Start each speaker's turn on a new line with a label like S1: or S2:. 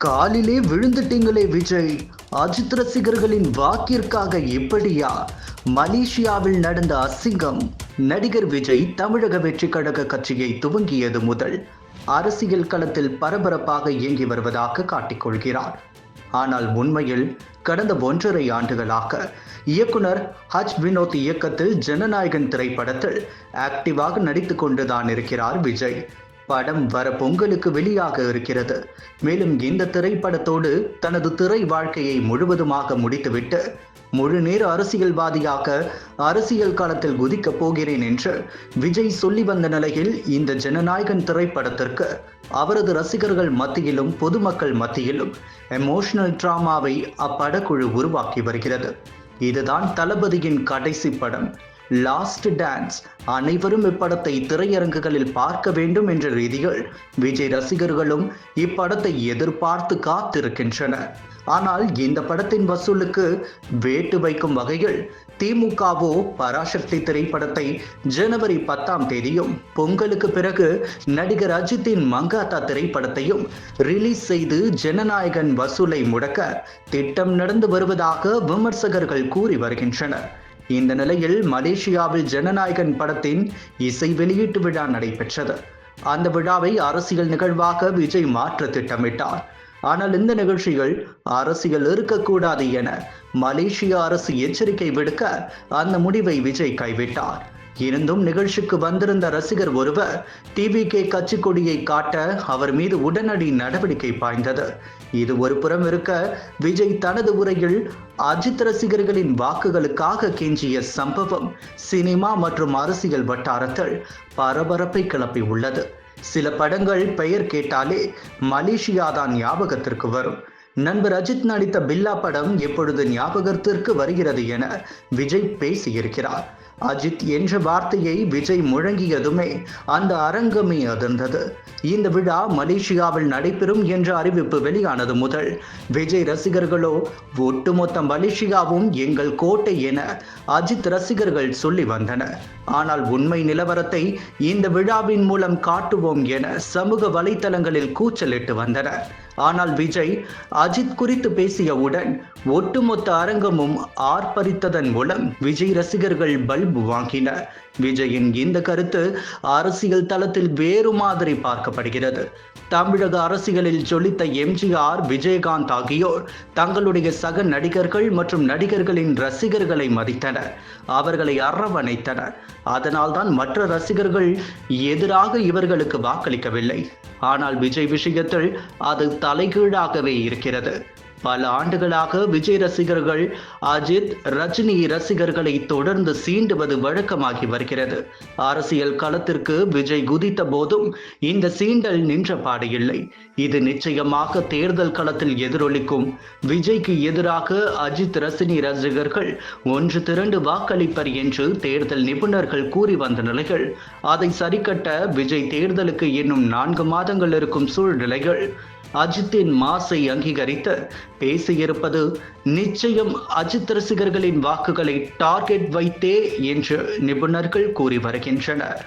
S1: காலிலே விழுந்துட்டீங்களே விஜய். அஜித் ரசிகர்களின் வாக்கிற்காக இப்படியா? மலேசியாவில் நடந்த அசிங்கம். நடிகர் விஜய் தமிழக வெற்றி கழக கட்சியை துவங்கியது முதல் அரசியல் களத்தில் பரபரப்பாக இயங்கி வருவதாக காட்டிக்கொள்கிறார். ஆனால் உண்மையில் கடந்த 1.5 ஆண்டுகளாக இயக்குனர் வினோத் இயக்கத்தில் ஜனநாயகன் திரைப்படத்தில் ஆக்டிவாக நடித்துக் கொண்டுதான் இருக்கிறார் விஜய். படம் வர பொங்கலுக்கு வெளியாக இருக்கிறது. மேலும் இந்த திரைப்படத்தோடு தனது திரை வாழ்க்கையை முழுவதுமாக முடித்துவிட்டு முழு நேர அரசியல்வாதியாக அரசியல் களத்தில் குதிக்கப் போகிறேன் என்று விஜய் சொல்லி வந்த நிலையில் இந்த ஜனநாயகன் திரைப்படத்திற்கு அவரது ரசிகர்கள் மத்தியிலும் பொதுமக்கள் மத்தியிலும் எமோஷனல் டிராமாவை அப்படக்குழு உருவாக்கி வருகிறது. இதுதான் தளபதியின் கடைசி படம் லாஸ்ட் டான்ஸ். அனைவரும் இப்படத்தை திரையரங்குகளில் பார்க்க வேண்டும் என்ற ரீதியில் விஜய் ரசிகர்களும் இப்படத்தை எதிர்பார்த்து காத்திருக்கின்றனர். ஆனால் இந்த படத்தின் வசூலுக்கு வேட்டு வைக்கும் வகையில் திமுகவோ பராசக்தி திரைப்படத்தை ஜனவரி 10 பொங்கலுக்கு பிறகு நடிகர் அஜித்தின் மங்காத்தா திரைப்படத்தையும் ரிலீஸ் செய்து ஜனநாயகன் வசூலை முடக்க திட்டம் நடந்து வருவதாக விமர்சகர்கள் கூறி வருகின்றனர். இந்த நிலையில் மலேசியாவில் ஜனநாயகன் படத்தின் இசை வெளியீட்டு விழா நடைபெற்றது. அந்த விழாவை அரசியல் நிகழ்வாக விஜய் மாற்ற திட்டமிட்டார். ஆனால் இந்த நிகழ்ச்சிகள் அரசியல் இருக்கக்கூடாது என மலேசிய அரசு எச்சரிக்கை விடுக்க அந்த முடிவை விஜய் கைவிட்டார். இருந்தும் நிகழ்ச்சிக்கு வந்திருந்த ரசிகர் ஒருவர் டிவிகே கட்சி கொடியை காட்ட அவர் மீது உடனடி நடவடிக்கை பாய்ந்தது. இது ஒரு புறம் இருக்க, விஜய் தனது உரையில் அஜித் ரசிகர்களின் வாக்குகளுக்காக கெஞ்சிய சம்பவம் சினிமா மற்றும் அரசியல் வட்டாரத்தில் பரபரப்பை கிளப்பி உள்ளது. சில படங்கள் பெயர் கேட்டாலே மலேசியா தான் ஞாபகத்திற்கு வரும். நண்பர் அஜித் நடித்த பில்லா படம் எப்பொழுது ஞாபகத்திற்கு வருகிறது என விஜய் பேசியிருக்கிறார். அஜித் என்ற வார்த்தையை விஜய் முழங்கியதுமே அந்த அரங்கமே அதிர்ந்தது. இந்த விழா மலேசியாவில் நடைபெறும் என்ற அறிவிப்பு வெளியானது முதல் விஜய் ரசிகர்களோ ஒட்டுமொத்த மலேசியாவும் எங்கள் கோட்டை என அஜித் ரசிகர்கள் சொல்லி வந்தனர். ஆனால் உண்மை நிலவரத்தை இந்த விழாவின் மூலம் காட்டுவோம் என சமூக வலைத்தளங்களில் கூச்சலிட்டு வந்தனர். ஆனால் விஜய் அஜித் குறித்து பேசியவுடன் ஒட்டுமொத்த அரங்கமும் ஆர்ப்பரித்ததன் மூலம் விஜய் ரசிகர்கள் பல்பு வாங்கினர். விஜயின் இந்த கருத்து அரசியல் தளத்தில் வேறு மாதிரி பார்க்கப்படுகிறது. தமிழக அரசியலில் ஜொலித்த எம்ஜிஆர், விஜயகாந்த் ஆகியோர் தங்களுடைய சக நடிகர்கள் மற்றும் நடிகர்களின் ரசிகர்களை மதித்தனர், அவர்களை அரவணைத்தனர். அதனால்தான் மற்ற ரசிகர்கள் எதிராக இவர்களுக்கு வாக்களிக்கவில்லை. ஆனால் விஜய் விஷயத்தில் அது தலைகீழாகவே இருக்கிறது. பல ஆண்டுகளாக விஜய் ரசிகர்கள் அஜித், ரஜினி ரசிகர்களை தொடர்ந்து சீண்டுவது வழக்கமாகி வருகிறது. அரசியல் களத்திற்கு விஜய் குதித்த போதும் இந்த சீண்டல் நின்ற பாடு இல்லை. இது நிச்சயமாக தேர்தல் களத்தில் எதிரொலிக்கும். விஜய்க்கு எதிராக அஜித், ரஜினி ரசிகர்கள் ஒன்று திரண்டு வாக்களிப்பர் என்று தேர்தல் நிபுணர்கள் கூறி வந்த நிலைகள் அதை சரிக்கட்ட விஜய் தேர்தலுக்கு இன்னும் 4 மாதங்கள் இருக்கும் சூழ்நிலைகள் அஜித்தின் மாசை அங்கீகரித்து பேசியிருப்பது நிச்சயம் அஜித் ரசிகர்களின் வாக்குகளை டார்கெட் வைத்தே என்று நிபுணர்கள் கூறி வருகின்றனர்.